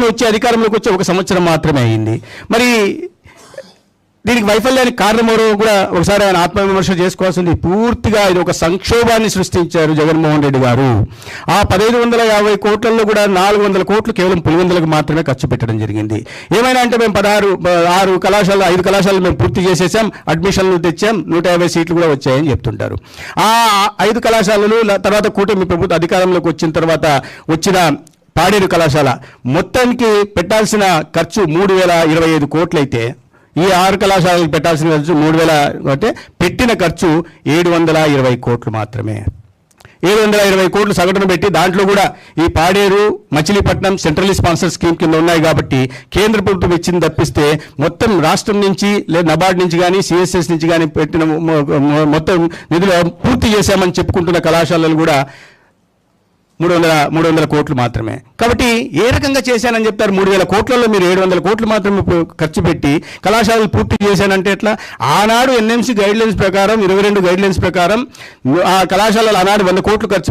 కూటమి వచ్చి అధికారంలోకి వచ్చి 1 సంవత్సరం మాత్రమే అయింది. మరి దీనికి వైఫల్యానికి కారణం ఎవరో కూడా ఒకసారి ఆయన ఆత్మవిమర్శ చేసుకోవాల్సింది. పూర్తిగా ఇది ఒక సంక్షోభాన్ని సృష్టించారు జగన్మోహన్ రెడ్డి గారు. ఆ 1550 కోట్లలో కూడా 400 కోట్లు కేవలం పులివెందులకు మాత్రమే ఖర్చు పెట్టడం జరిగింది. ఏమైనా అంటే మేము 6 కళాశాలలు 5 కళాశాలలు మేము పూర్తి చేసేసాం, అడ్మిషన్లు తెచ్చాం, 150 సీట్లు కూడా వచ్చాయని చెప్తుంటారు. ఆ 5 కళాశాలలు తర్వాత కూటమి ప్రభుత్వ అధికారంలోకి వచ్చిన తర్వాత వచ్చిన పాడేరు కళాశాల మొత్తానికి పెట్టాల్సిన ఖర్చు 3025 కోట్లయితే ఈ 6 కళాశాలకు పెట్టాల్సిన ఖర్చు 3000 అంటే పెట్టిన ఖర్చు 720 కోట్లు మాత్రమే. 720 కోట్లు సగటును పెట్టి దాంట్లో కూడా ఈ Paderu Machilipatnam central sponsor scheme కింద ఉన్నాయి కాబట్టి కేంద్ర ప్రభుత్వం ఇచ్చింది తప్పిస్తే మొత్తం రాష్ట్రం నుంచి లేదా నబార్డ్ నుంచి కానీ సిఎస్ఎస్ నుంచి కానీ పెట్టిన మొత్తం నిధులు పూర్తి చేశామని చెప్పుకుంటున్న కళాశాలలు కూడా 300 కోట్లు మాత్రమే. కాబట్టి ఏ రకంగా చేశానని చెప్తారు? 3000 కోట్లలో మీరు 700 కోట్లు మాత్రమే ఖర్చు పెట్టి కళాశాలలు పూర్తి చేశానంటే ఎట్లా? ఆనాడు ఎన్ఎంసీ గైడ్లైన్స్ ప్రకారం 22 గైడ్లైన్స్ ప్రకారం ఆ కళాశాలలు ఆనాడు 100 కోట్లు ఖర్చు